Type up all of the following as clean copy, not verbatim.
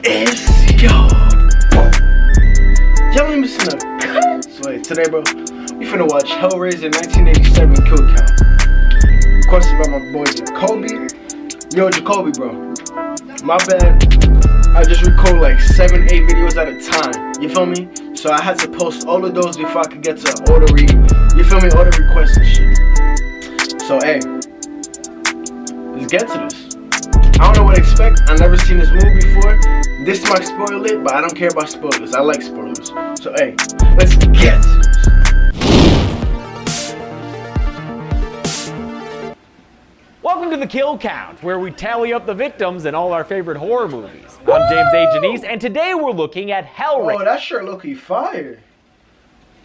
is yo. Y'all ain't missing a cut. So hey, today, bro, we finna watch Hellraiser 1987 Kill Count. Requested by my boy Jacoby. Yo, Jacoby, bro. My bad. I just record like 7-8 videos at a time. You feel me? So I had to post all of those before I could get to order you feel me? Order requests and shit. So hey, let's get to this. I don't know what to expect. I never seen this movie before. This might spoil it, but I don't care about spoilers. I like spoilers. So hey, let's get to this. Welcome to the Kill Count, where we tally up the victims in all our favorite horror movies. I'm James A. Janice, and today we're looking at Hellraiser. Oh, that shirt low-key fire.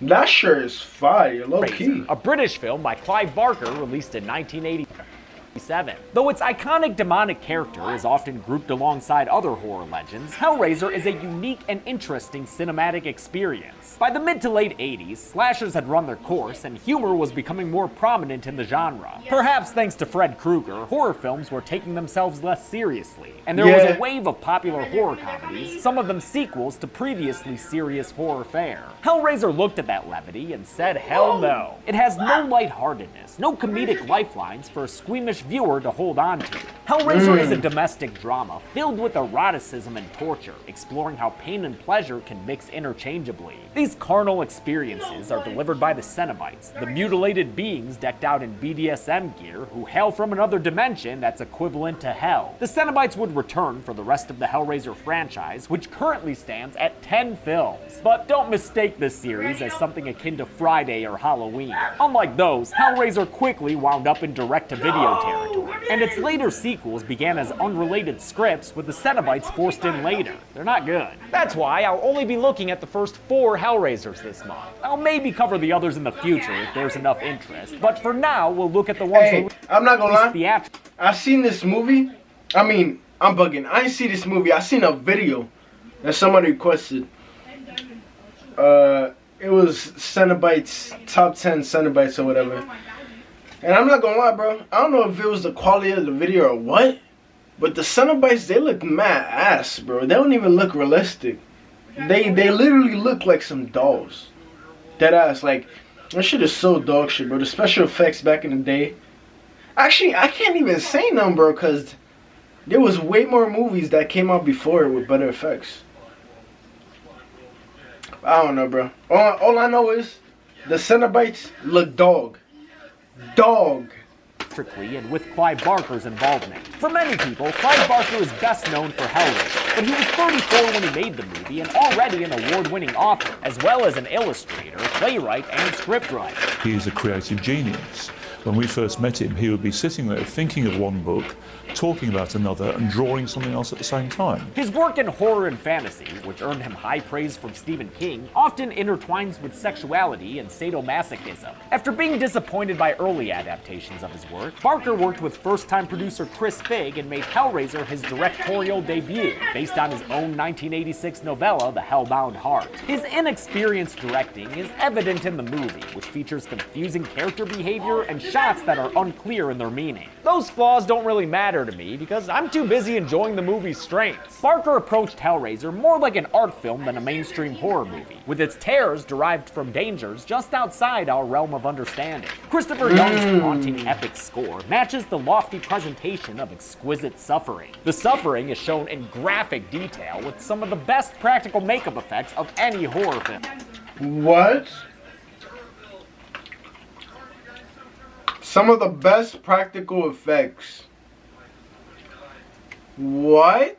That shirt is fire, low-key. A British film by Clive Barker, released in 1987. Though its iconic demonic character is often grouped alongside other horror legends, Hellraiser is a unique and interesting cinematic experience. By the mid to late 80s, slashers had run their course and humor was becoming more prominent in the genre. Perhaps thanks to Fred Krueger, horror films were taking themselves less seriously, and there was a wave of popular horror comedies, some of them sequels to previously serious horror fare. Hellraiser looked at that levity and said hell no. It has no lightheartedness, no comedic lifelines for a squeamish viewer to hold on to. Hellraiser is a domestic drama filled with eroticism and torture, exploring how pain and pleasure can mix interchangeably. These carnal experiences are delivered by the Cenobites, the mutilated beings decked out in BDSM gear who hail from another dimension that's equivalent to hell. The Cenobites would return for the rest of the Hellraiser franchise, which currently stands at 10 films. But don't mistake this series as something akin to Friday or Halloween. Unlike those, Hellraiser quickly wound up in direct-to-video territory, and its later sequels began as unrelated scripts with the Cenobites forced in later. They're not good. That's why I'll only be looking at the first 4 Hellraisers this month. I'll maybe cover the others in the future if there's enough interest, but for now, we'll look at the ones I'm not gonna lie. I've seen this movie. I mean, I'm bugging. I ain't see this movie. I seen a video that somebody requested. It was Cenobites, top 10 Cenobites or whatever. And I'm not gonna lie, bro. I don't know if it was the quality of the video or what, but the Cenobites, they look mad ass, bro. They don't even look realistic. They literally look like some dolls. Dead ass. Like, that shit is so dog shit, bro. The special effects back in the day. Actually, I can't even say nothing, bro, because there was way more movies that came out before it with better effects. I don't know, bro. All I know is the Cenobites look dog. Dog. And with Clive Barker's involvement. For many people, Clive Barker is best known for Hellraiser, but he was 34 when he made the movie and already an award-winning author, as well as an illustrator, playwright, and scriptwriter. He is a creative genius. When we first met him, he would be sitting there thinking of one book, talking about another, and drawing something else at the same time. His work in horror and fantasy, which earned him high praise from Stephen King, often intertwines with sexuality and sadomasochism. After being disappointed by early adaptations of his work, Barker worked with first-time producer Chris Figg and made Hellraiser his directorial debut, based on his own 1986 novella, The Hellbound Heart. His inexperienced directing is evident in the movie, which features confusing character behavior and shots that are unclear in their meaning. Those flaws don't really matter to me because I'm too busy enjoying the movie's strengths. Barker approached Hellraiser more like an art film than a mainstream horror movie, with its terrors derived from dangers just outside our realm of understanding. Christopher Young's haunting epic score matches the lofty presentation of exquisite suffering. The suffering is shown in graphic detail with some of the best practical makeup effects of any horror film. What? Some of the best practical effects. What?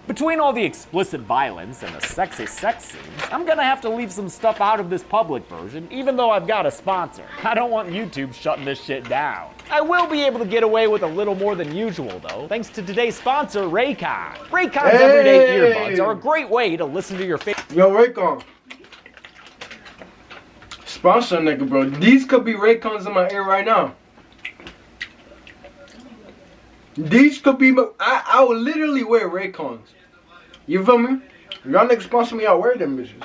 Between all the explicit violence and the sexy sex scenes, I'm gonna have to leave some stuff out of this public version, even though I've got a sponsor. I don't want YouTube shutting this shit down. I will be able to get away with a little more than usual, though, thanks to today's sponsor, Raycon. Raycon's everyday earbuds are a great way to listen to your favorite. Yo, Raycon. Sponsor, nigga, bro. These could be Raycons in my ear right now. These could be. I would literally wear Raycons. You feel me? Y'all niggas sponsor me, I'll wear them bitches.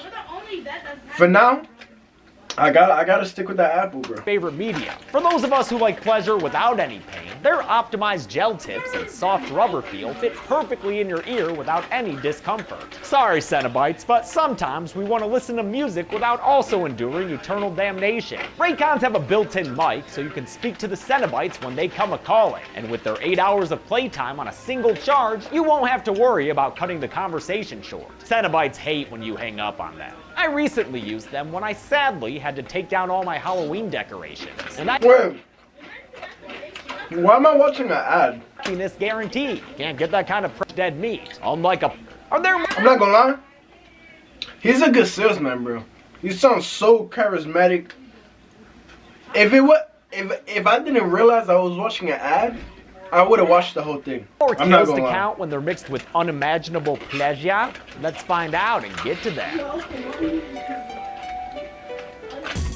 For now, I gotta stick with that apple, bro. Favorite media. For those of us who like pleasure without any pain, their optimized gel tips and soft rubber feel fit perfectly in your ear without any discomfort. Sorry, Cenobites, but sometimes we want to listen to music without also enduring eternal damnation. Raycons have a built-in mic so you can speak to the Cenobites when they come a-calling, and with their 8 hours of playtime on a single charge, you won't have to worry about cutting the conversation short. Cenobites hate when you hang up on them. I recently used them when I sadly had to take down all my Halloween decorations. And Wait, why am I watching an ad? This guarantee. Can't get that kind of dead meat. Unlike a... Are there... I'm not gonna lie. He's a good salesman, bro. He sounds so charismatic. If I didn't realize I was watching an ad, I would have watched the whole thing. Or I'm not kills to gonna lie. count when they're mixed with unimaginable pleasure? Let's find out and get to that.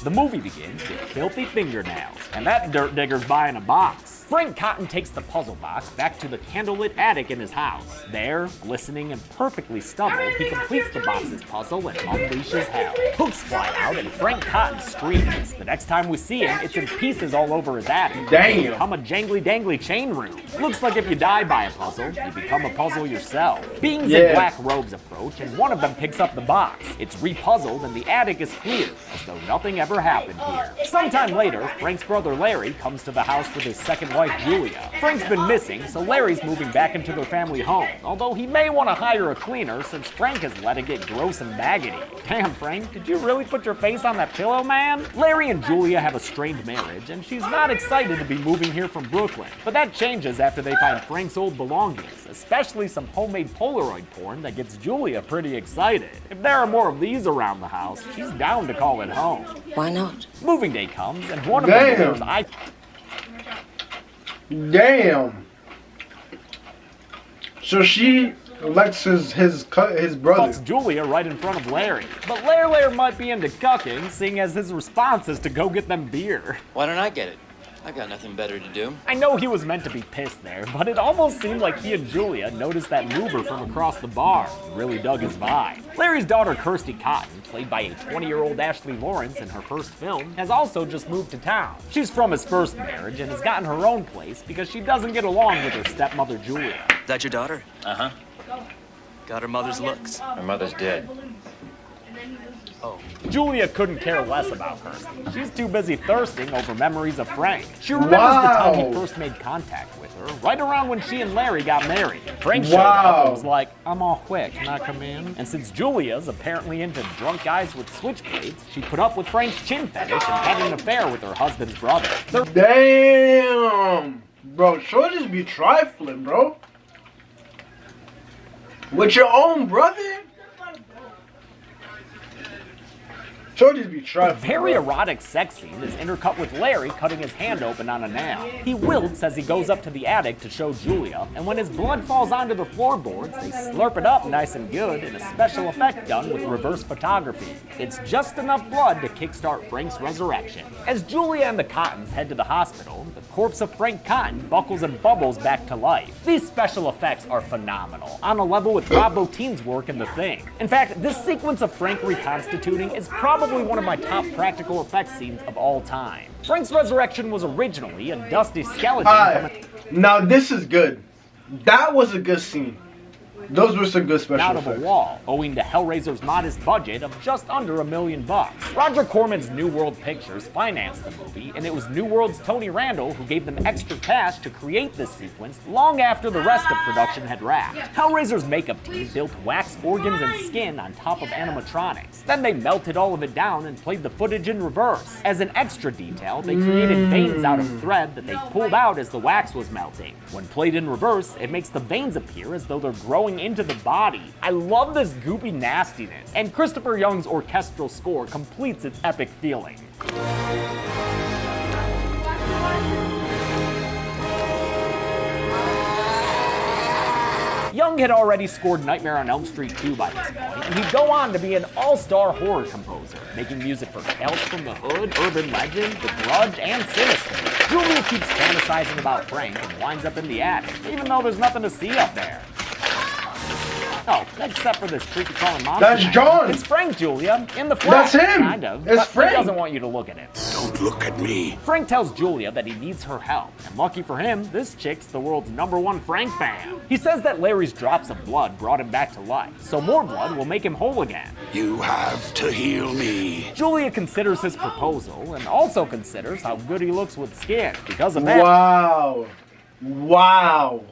The movie begins with filthy fingernails, and that dirt digger's buying a box. Frank Cotton takes the puzzle box back to the candlelit attic in his house. There, glistening and perfectly stubbled, he completes the box's puzzle and unleashes hell. Hooks fly out and Frank Cotton screams. The next time we see him, it's in pieces all over his attic. Damn. It's become a jangly-dangly chain room. Looks like if you die by a puzzle, you become a puzzle yourself. Beings in black robes approach, and one of them picks up the box. It's repuzzled, and the attic is clear, as though nothing ever happened here. Sometime later, Frank's brother Larry comes to the house with his second wife, Julia. Frank's been missing, so Larry's moving back into their family home, although he may want to hire a cleaner since Frank has let it get gross and maggoty. Damn, Frank, did you really put your face on that pillow, man? Larry and Julia have a strained marriage, and she's not excited to be moving here from Brooklyn. But that changes after they find Frank's old belongings, especially some homemade Polaroid porn that gets Julia pretty excited. If there are more of these around the house, she's down to call it home. Why not? Moving day comes, and one of the Damn. So she likes his brother. cucks Julia right in front of Larry. But Larry might be into cucking, seeing as his response is to go get them beer. Why don't I get it? I've got nothing better to do. I know he was meant to be pissed there, but it almost seemed like he and Julia noticed that mover from across the bar and really dug his vibe. Larry's daughter Kirsty Cotton, played by a 20-year-old Ashley Lawrence in her first film, has also just moved to town. She's from his first marriage and has gotten her own place because she doesn't get along with her stepmother Julia. That your daughter? Uh-huh. Got her mother's looks. My mother's dead. Oh. Julia couldn't care less about Kirsty. She's too busy thirsting over memories of Frank. She remembers the time he first made contact with her, right around when she and Larry got married. Frank showed up and was like, "I'm all quick, can I come in?" And since Julia's apparently into drunk guys with switchblades, she put up with Frank's chin fetish and had an affair with her husband's brother. Damn. Bro, shorties be trifling, bro. With your own brother? Shorties be trifling. A very erotic sex scene is intercut with Larry cutting his hand open on a nail. He wilts as he goes up to the attic to show Julia, and when his blood falls onto the floorboards, they slurp it up nice and good in a special effect done with reverse photography. It's just enough blood to kickstart Frank's resurrection. As Julia and the Cottons head to the hospital, the corpse of Frank Cotton buckles and bubbles back to life. These special effects are phenomenal, on a level with Rob Bottin's work in The Thing. In fact, this sequence of Frank reconstituting is probably one of my top practical effects scenes of all time. Frank's resurrection was originally a dusty skeleton Now this is good. That was a good scene. Those were some good special out of effects. a wall, owing to Hellraiser's modest budget of just under $1 million. Roger Corman's New World Pictures financed the movie, and it was New World's Tony Randall who gave them extra cash to create this sequence long after the rest of production had wrapped. Hellraiser's makeup team built wax organs and skin on top of animatronics. Then they melted all of it down and played the footage in reverse. As an extra detail, they created veins out of thread that they pulled out as the wax was melting. When played in reverse, it makes the veins appear as though they're growing into the body. I love this goopy nastiness, and Christopher Young's orchestral score completes its epic feeling. Young had already scored Nightmare on Elm Street 2 by this point, and he'd go on to be an all-star horror composer, making music for Tales from the Hood, Urban Legend, The Grudge, and Sinister. Julia keeps fantasizing about Frank and winds up in the attic, even though there's nothing to see up there. Oh, except for this creepy crawling monster. That's John. It's Frank, Julia, in the flesh. That's him. Kind of. It's but Frank. He doesn't want you to look at him. Don't look at me. Frank tells Julia that he needs her help, and lucky for him, this chick's the world's #1 Frank fan. He says that Larry's drops of blood brought him back to life, so more blood will make him whole again. You have to heal me. Julia considers his proposal, and also considers how good he looks with skin. Because of that, Wow. Wow.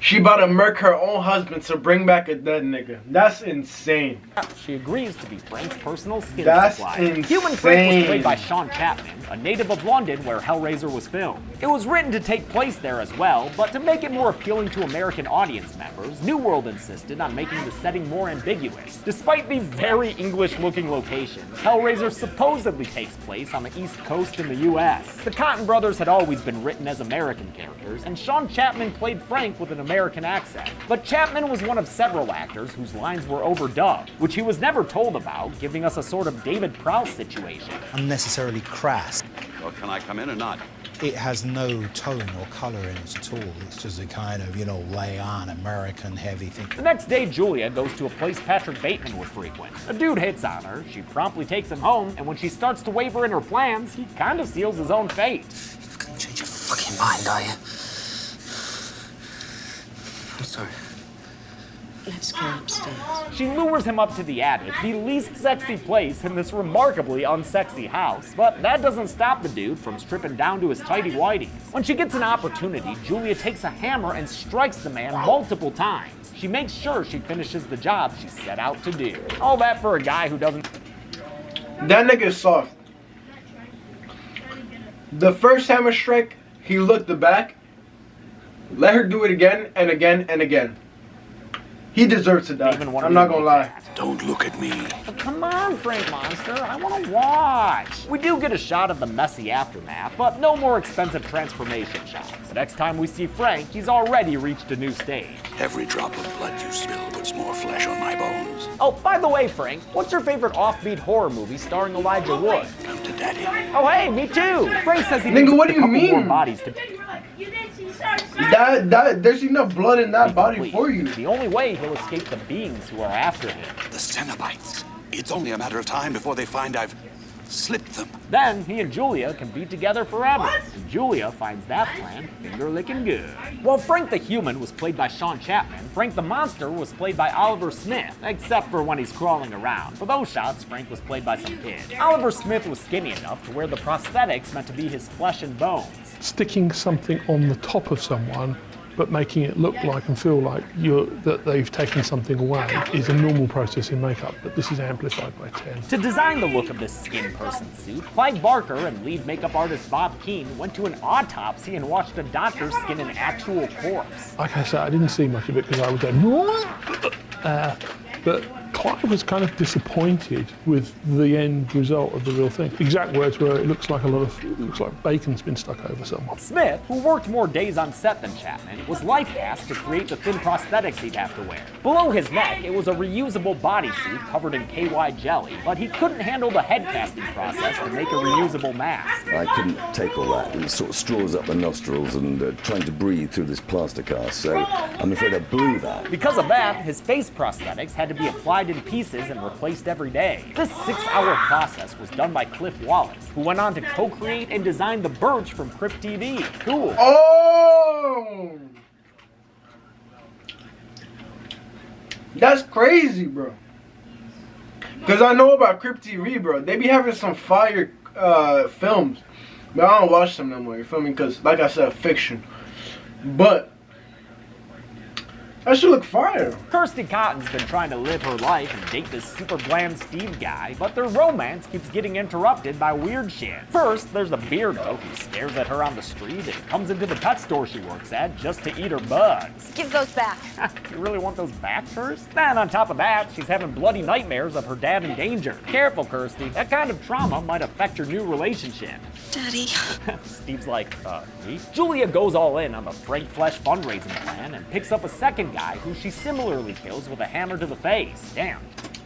She about to murk her own husband to bring back a dead nigga. That's insane. she agrees to be Frank's personal skin That's supply. insane. Human Frank was played by Sean Chapman, a native of London where Hellraiser was filmed. It was written to take place there as well, but to make it more appealing to American audience members, New World insisted on making the setting more ambiguous. Despite the very English-looking locations, Hellraiser supposedly takes place on the East Coast in the US. The Cotton brothers had always been written as American characters, and Sean Chapman played Frank with an American accent. But Chapman was one of several actors whose lines were overdubbed, which he was never told about, giving us a sort of David Prowse situation. Unnecessarily crass. Well, can I come in or not? It has no tone or colour in it at all. It's just a kind of, lay on American heavy thing. The next day, Julia goes to a place Patrick Bateman would frequent. A dude hits on her, she promptly takes him home, and when she starts to waver in her plans, he kind of seals his own fate. You're gonna change your fucking mind, are you? I'm sorry. Let's go upstairs. She lures him up to the attic, the least sexy place in this remarkably unsexy house, but that doesn't stop the dude from stripping down to his tighty-whities. When she gets an opportunity, Julia takes a hammer and strikes the man multiple times. She makes sure she finishes the job she set out to do. All that for a guy who doesn't... That nigga is soft. The first hammer strike, he looked the back. Let her do it again and again and again. He deserves to die. I'm not gonna lie. Don't look at me. But come on, Frank Monster, I want to watch. We do get a shot of the messy aftermath, but no more expensive transformation shots. The next time we see Frank, he's already reached a new stage. Every drop of blood you spill puts more flesh on my bones. Oh, by the way, Frank, what's your favorite offbeat horror movie starring Elijah Wood? Come to daddy. Oh, hey, me too. Frank says he Nigga, needs what a do you couple more mean? bodies to There's enough blood in that body complete. for you. The only way he'll escape the beings who are after him. The Cenobites. It's only a matter of time before they find I've slipped them. Then he and Julia can be together forever. And Julia finds that plan finger-licking good. While Frank the Human was played by Sean Chapman, Frank the Monster was played by Oliver Smith, except for when he's crawling around. For those shots, Frank was played by some kid. Oliver Smith was skinny enough to where the prosthetics meant to be his flesh and bones. Sticking something on the top of someone but making it look like and feel like that they've taken something away is a normal process in makeup, but this is amplified by 10. To design the look of this skin person suit, Clive Barker and lead makeup artist Bob Keane went to an autopsy and watched a doctor skin an actual corpse. Like I said, I didn't see much of it because I was going, but Clive was kind of disappointed with the end result of the real thing. Exact words were, it looks like bacon's been stuck over someone. Smith, who worked more days on set than Chapman, was life cast to create the thin prosthetics he'd have to wear. Below his neck, it was a reusable bodysuit covered in KY jelly, but he couldn't handle the head casting process to make a reusable mask. I couldn't take all that. It sort of straws up my nostrils and trying to breathe through this plaster cast, so I'm afraid I blew that. Because of that, his face prosthetics had to be applied in pieces and replaced every day. This 6-hour process was done by Cliff Wallace, who went on to co-create and design the Birch from Crypt TV. Cool. Oh! That's crazy, bro. Because I know about Crypt TV, bro. They be having some fire films. But I don't watch them no more, you feel me? Because, like I said, fiction. But that should look fire. Kirsty Cotton's been trying to live her life and date this super bland Steve guy, but their romance keeps getting interrupted by weird shit. First, there's a beardo who stares at her on the street and comes into the pet store she works at just to eat her bugs. Give those back. You really want those back first? Then on top of that, she's having bloody nightmares of her dad in danger. Careful, Kirsty. That kind of trauma might affect your new relationship. Daddy. Steve's like, me? Julia goes all in on the Frank Flesh fundraising plan and picks up a second guy who she similarly kills with a hammer to the face. Damn.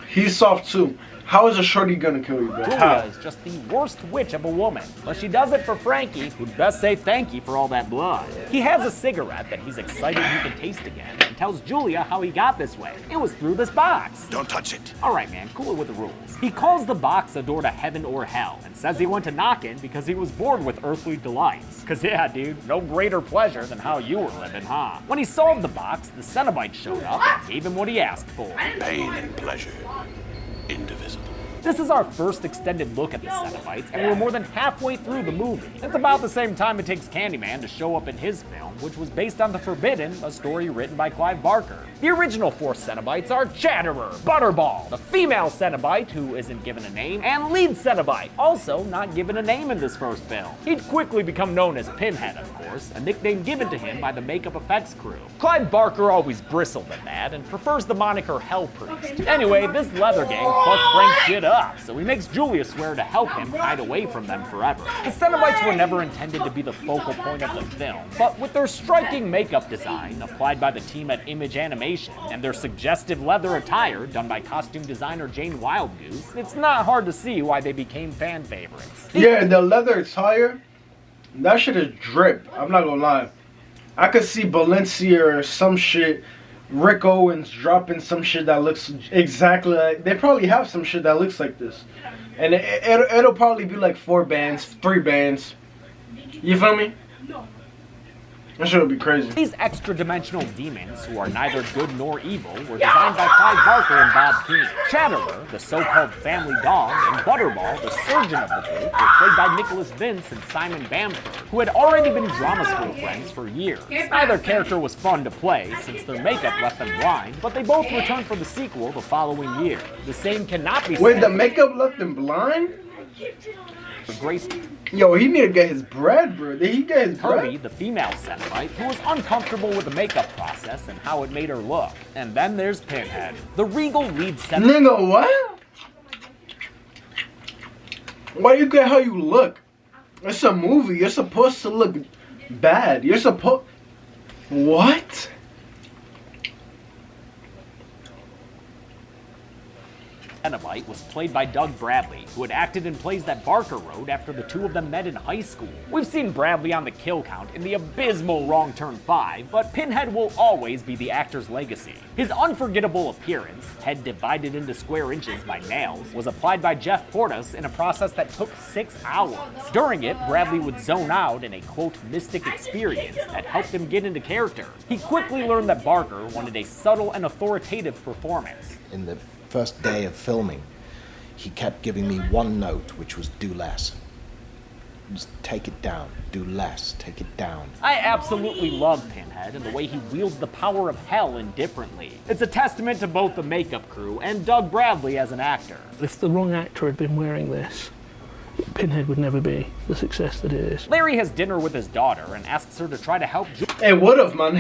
He's soft too. How is a shorty gonna kill you, bro? Julia How? is just the worst witch of a woman, but she does it for Frankie, who'd best say thank you for all that blood. He has a cigarette that he's excited he can taste again, and tells Julia how he got this way. It was through this box. Don't touch it. All right, man, cool it with the rules. He calls the box a door to heaven or hell, and says he went to knock it because he was bored with earthly delights. Cause yeah, dude, no greater pleasure than how you were living, huh? When he solved the box, the Cenobite showed up and gave him what he asked for. Pain and pleasure, indivisible. This is our first extended look at the Cenobites, and we're more than halfway through the movie. It's about the same time it takes Candyman to show up in his film, which was based on The Forbidden, a story written by Clive Barker. The original 4 Cenobites are Chatterer, Butterball, the female Cenobite, who isn't given a name, and Lead Cenobite, also not given a name in this first film. He'd quickly become known as Pinhead, of course, a nickname given to him by the makeup effects crew. Clive Barker always bristled at that, and prefers the moniker Hell Priest. Anyway, this leather gang fucked Frank shit up, so he makes Julia swear to help him hide away from them forever. The Cenobites were never intended to be the focal point of the film, but with their striking makeup design applied by the team at Image Animation and their suggestive leather attire done by costume designer Jane Wildgoose, it's not hard to see why they became fan favorites. Yeah, the leather attire, that shit is drip. I'm not gonna lie. I could see Balenciaga or some shit. Rick Owens dropping some shit that looks exactly like. They probably have some shit that looks like this, and it'll probably be like 4 bands, 3 bands. You feel me? That shit would be crazy. These extra-dimensional demons, who are neither good nor evil, were designed by Clive Barker and Bob Keane. Chatterer, the so-called family dog, and Butterball, the surgeon of the group, were played by Nicholas Vince and Simon Bamford, who had already been drama school friends for years. Neither character was fun to play, since their makeup left them blind, but they both returned for the sequel the following year. The same cannot be said. Wait, the makeup left them blind? Grace Yo, he need to get his bread, bro. Did he get his Kirby, bread? the female Cenobite, who was uncomfortable with the makeup process and how it made her look. And then there's Pinhead, the regal lead Cenobite. Nigga, what? Why you get how you look? It's a movie. You're supposed to look bad. You're supposed... What? Cenobite was played by Doug Bradley, who had acted in plays that Barker wrote after the two of them met in high school. We've seen Bradley on the kill count in the abysmal Wrong Turn 5, but Pinhead will always be the actor's legacy. His unforgettable appearance, head divided into square inches by nails, was applied by Jeff Portas in a process that took 6 hours. During it, Bradley would zone out in a quote mystic experience that helped him get into character. He quickly learned that Barker wanted a subtle and authoritative performance. In the first day of filming, he kept giving me one note, which was do less. Just take it down, do less, take it down. I absolutely love Pinhead and the way he wields the power of hell indifferently. It's a testament to both the makeup crew and Doug Bradley as an actor. If the wrong actor had been wearing this, Pinhead would never be the success that it is. Larry has dinner with his daughter and asks her to try to help Hey, what if, man?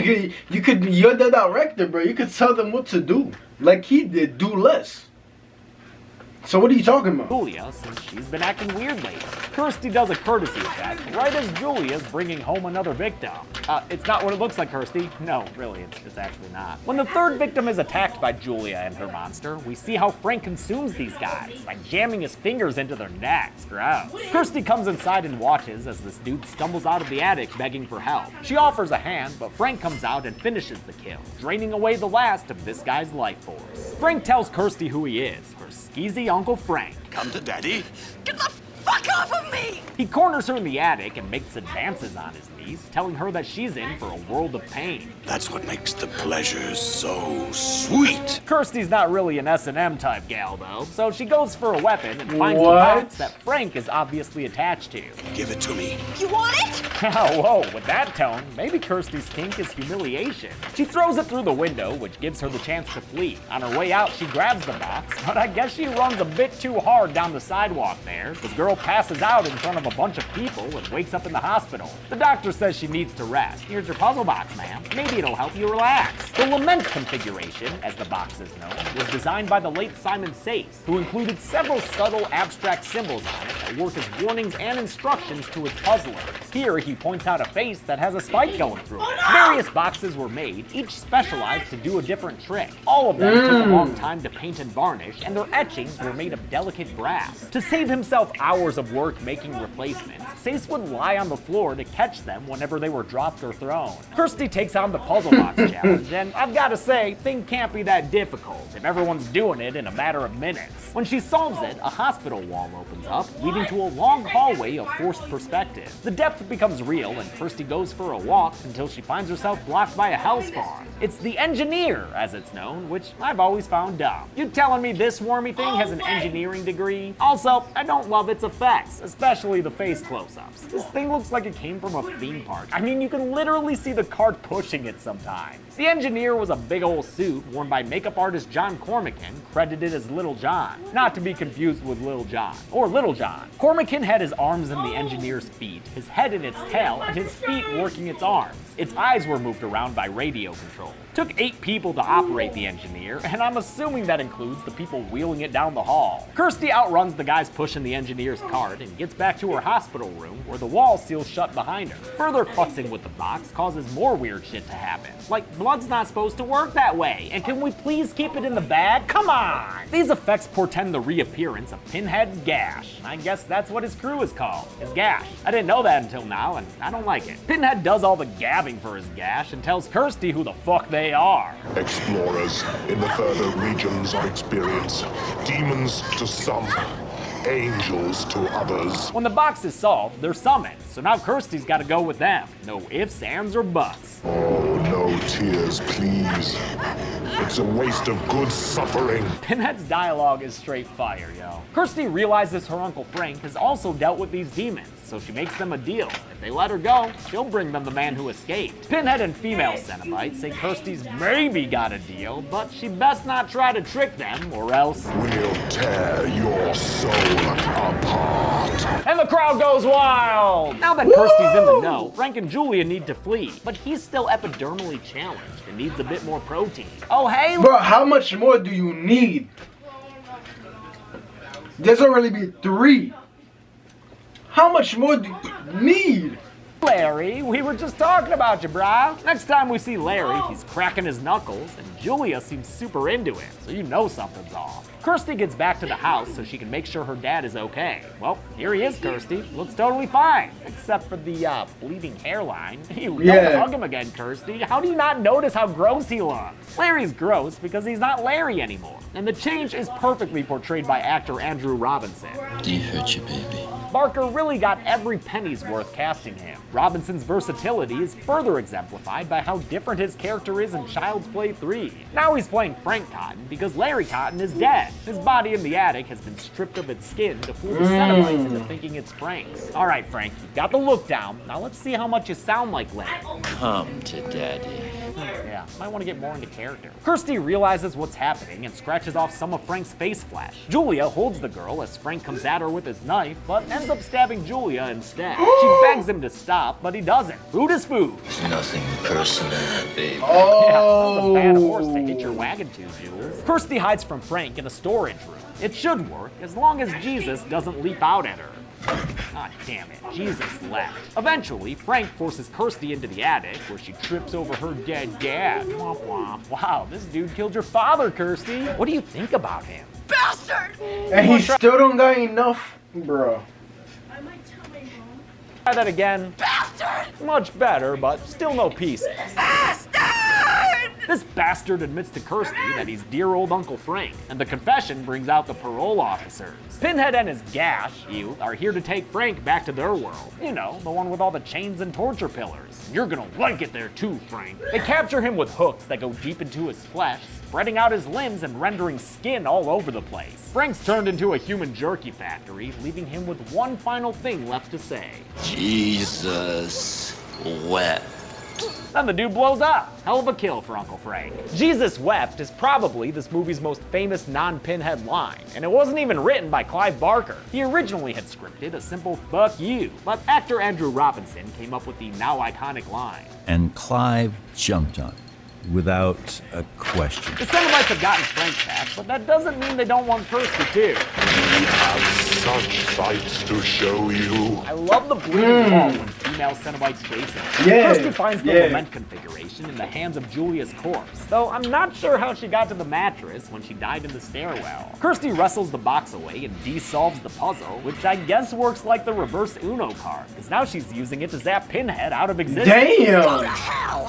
You're the director, bro. You could tell them what to do. Like he did, do less. So what are you talking about? Julia, since she's been acting weird lately. Kirsty does a courtesy attack right as Julia's bringing home another victim. It's not what it looks like, Kirsty. No, really, it's actually not. When the third victim is attacked by Julia and her monster, we see how Frank consumes these guys by jamming his fingers into their necks. Gross. Kirsty comes inside and watches as this dude stumbles out of the attic begging for help. She offers a hand, but Frank comes out and finishes the kill, draining away the last of this guy's life force. Frank tells Kirsty who he is, her skeezy Uncle Frank. Come to Daddy. Get the fuck off of me! He corners her in the attic and makes advances on his knees, telling her that she's in for a world of pain. That's what makes the pleasure so sweet. Kirsty's not really an S&M type gal, though, so she goes for a weapon and finds What? the box that Frank is obviously attached to. Give it to me. You want it? Whoa, with that tone, maybe Kirsty's kink is humiliation. She throws it through the window, which gives her the chance to flee. On her way out, she grabs the box, but I guess she runs a bit too hard down the sidewalk there. This girl passes out in front of a bunch of people and wakes up in the hospital. The doctor doctor says she needs to rest. Here's your puzzle box, ma'am. Maybe it'll help you relax. The lament configuration, as the box is known, was designed by the late Simon Says, who included several subtle abstract symbols on it that work as warnings and instructions to its puzzlers. Here, he points out a face that has a spike going through it. Various boxes were made, each specialized to do a different trick. All of them took a long time to paint and varnish, and their etchings were made of delicate brass. To save himself hours of work making replacements, Sace would lie on the floor to catch them whenever they were dropped or thrown. Kirsty takes on the puzzle box challenge, and I've got to say, things can't be that difficult if everyone's doing it in a matter of minutes. When she solves it, a hospital wall opens up, leading to a long hallway of forced perspective. The depth becomes real, and Kirsty goes for a walk until she finds herself blocked by a hellspawn. It's the engineer, as it's known, which I've always found dumb. You telling me this wormy thing has an engineering degree? Also, I don't love its effects, especially the face close-ups. This thing looks like it came from a theme park. I mean, you can literally see the cart pushing it sometimes. The engineer was a big old suit worn by makeup artist John Cormican, credited as Little John. Not to be confused with Little John, or Little John. Cormican had his arms in the engineer's feet, his head in its tail, and his feet working its arms. Its eyes were moved around by radio control. Took 8 people to operate the engineer, and I'm assuming that includes the people wheeling it down the hall. Kirsty outruns the guys pushing the engineer's cart and gets back to her hospital room where the wall seals shut behind her. Further futzing with the box causes more weird shit to happen. Like, blood's not supposed to work that way, and can we please keep it in the bag? Come on! These effects portend the reappearance of Pinhead's gash. I guess that's what his crew is called, his gash. I didn't know that until now, and I don't like it. Pinhead does all the gabbing for his gash and tells Kirsty who the fuck they are. Explorers in the further regions of experience. Demons to some, angels to others. When the box is solved, they're summoned, so now Kirsty's gotta go with them. No ifs, ands, or buts. Oh, no tears, please. It's a waste of good suffering. Pinhead's dialogue is straight fire, yo. Kirsty realizes her Uncle Frank has also dealt with these demons, so she makes them a deal. If they let her go, she'll bring them the man who escaped. Pinhead and female Cenobites say Kirsty's maybe got a deal, but she best not try to trick them, or else we'll tear your soul apart. And the crowd goes wild! Now that Kirsty's in the know, Frank and Julia need to flee, but he's still epidermally challenged and needs a bit more protein. Oh, hey! Bro, how much more do you need? There's already be 3. How much more do you need? Larry, we were just talking about you, brah. Next time we see Larry, he's cracking his knuckles, and Julia seems super into it, so you know something's off. Kirsty gets back to the house so she can make sure her dad is okay. Well, here he is, Kirsty. Looks totally fine, except for the bleeding hairline. Don't hug him again, Kirsty. How do you not notice how gross he looks? Larry's gross because he's not Larry anymore, and the change is perfectly portrayed by actor Andrew Robinson. Do you hurt your baby? Barker really got every penny's worth casting him. Robinson's versatility is further exemplified by how different his character is in Child's Play 3. Now he's playing Frank Cotton because Larry Cotton is dead. His body in the attic has been stripped of its skin to fool the Cenobites into thinking it's Frank's. All right, Frank, you've got the look down. Now let's see how much you sound like Larry. Come to daddy. Yeah, might want to get more into character. Kirsty realizes what's happening and scratches off some of Frank's face flesh. Julia holds the girl as Frank comes at her with his knife, but ends up stabbing Julia instead. She begs him to stop, but he doesn't. Food is food. There's nothing personal, baby. Oh. Yeah, that's a bad horse to hit your wagon to, Jules. Kirsty hides from Frank in a storage room. It should work, as long as Jesus doesn't leap out at her. God damn it, Jesus left. Eventually, Frank forces Kirsty into the attic, where she trips over her dead dad. Womp womp. Wow, this dude killed your father, Kirsty. What do you think about him? Bastard! And he still don't got enough, bro. Try that again. Bastard! Much better, but still no pieces. Bastard! This bastard admits to Kirsty that he's dear old Uncle Frank, and the confession brings out the parole officers. Pinhead and his gash, are here to take Frank back to their world. You know, the one with all the chains and torture pillars. You're gonna like it there too, Frank. They capture him with hooks that go deep into his flesh, spreading out his limbs and rendering skin all over the place. Frank's turned into a human jerky factory, leaving him with one final thing left to say. Jesus wept. Then the dude blows up. Hell of a kill for Uncle Frank. Jesus Wept is probably this movie's most famous non-Pinhead line, and it wasn't even written by Clive Barker. He originally had scripted a simple "fuck you," but actor Andrew Robinson came up with the now iconic line. And Clive jumped on it without a question. The Cenobites have gotten Frank back, but that doesn't mean they don't want Kirsty too. We have such sights to show you. I love the bleeding wall when female Cenobites chase him. Yeah, Kirsty finds the yeah. lament configuration in the hands of Julia's corpse, though I'm not sure how she got to the mattress when she died in the stairwell. Kirsty wrestles the box away and de-solves the puzzle, which I guess works like the reverse Uno card, because now she's using it to zap Pinhead out of existence. Damn!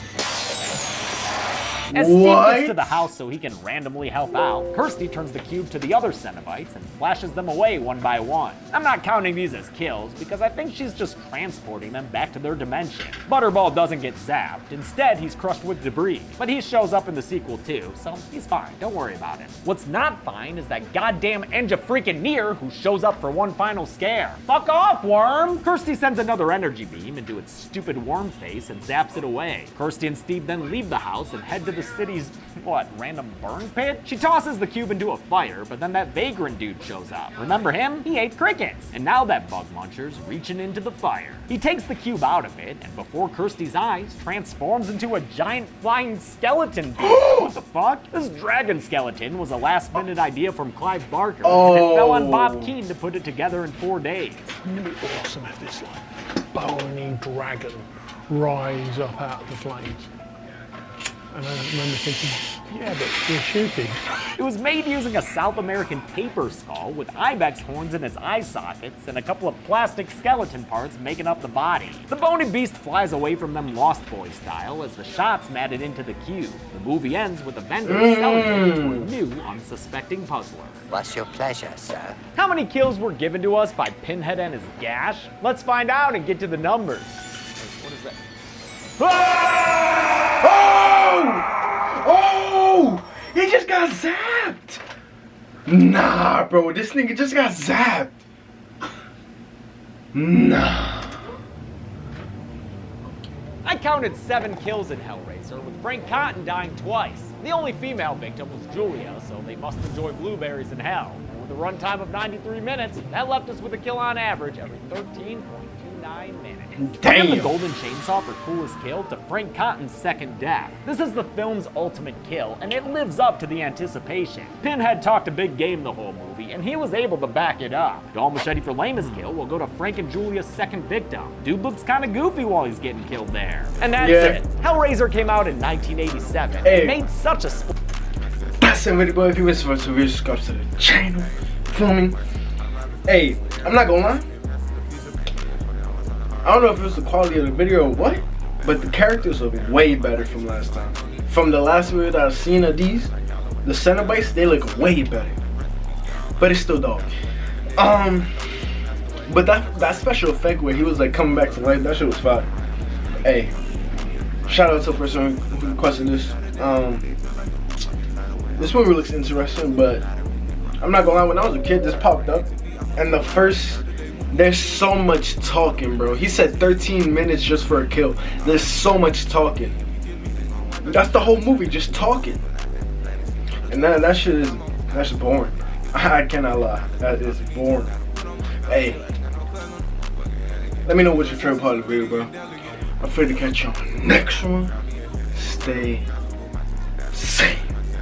As Steve What? gets to the house so he can randomly help out, Kirsty turns the cube to the other Cenobites and flashes them away one by one. I'm not counting these as kills because I think she's just transporting them back to their dimension. Butterball doesn't get zapped. Instead, he's crushed with debris. But he shows up in the sequel too, so he's fine. Don't worry about it. What's not fine is that goddamn Enja freaking Near who shows up for one final scare. Fuck off, worm! Kirsty sends another energy beam into its stupid worm face and zaps it away. Kirsty and Steve then leave the house and head to the city's, random burn pit? She tosses the cube into a fire, but then that vagrant dude shows up. Remember him? He ate crickets. And now that bug muncher's reaching into the fire. He takes the cube out of it, and before Kirsty's eyes, transforms into a giant flying skeleton beast. What the fuck? This dragon skeleton was a last-minute idea from Clive Barker, and it fell on Bob Keane to put it together in 4 days. Wouldn't it be awesome if this bony dragon rise up out of the flames? And I remember thinking, yeah, but we're shooting. It was made using a South American tapir skull with ibex horns in its eye sockets and a couple of plastic skeleton parts making up the body. The bony beast flies away from them Lost Boys style as the shots matted into the cube. The movie ends with the vendor selling it to a new, unsuspecting puzzler. What's your pleasure, sir? How many kills were given to us by Pinhead and his gash? Let's find out and get to the numbers. What is that? Oh! He just got zapped! Nah, bro, this nigga just got zapped. Nah. I counted 7 kills in Hellraiser, with Frank Cotton dying twice. The only female victim was Julia, so they must enjoy blueberries in hell. And with a runtime of 93 minutes, that left us with a kill on average every 13.29 minutes. Damn. From the golden chainsaw for coolest kill to Frank Cotton's second death. This is the film's ultimate kill, and it lives up to the anticipation. Pinhead talked a big game the whole movie, and he was able to back it up. Doll Machete for lamest kill will go to Frank and Julia's second victim. Dude looks kinda goofy while he's getting killed there. And that's it. Hellraiser came out in 1987. Hey. It made such a That's it, boy. If you wish for to subscribe to the channel, feel me? Hey, I'm not gonna lie. I don't know if it was the quality of the video or what, but the characters are way better from last time. From the last video that I've seen of these, the Cenobites, they look way better. But it's still dog. But that special effect where he was like coming back to life, that shit was fire. Hey, shout out to the person who requested this. This movie looks interesting, but I'm not gonna lie, when I was a kid, this popped up, and the first, there's so much talking, bro. He said 13 minutes just for a kill. There's so much talking. That's the whole movie, just talking. And that shit is, that's boring. I cannot lie, that is boring. Hey, let me know what's your favorite part of the video, bro. I'm afraid to catch you on the next one. Stay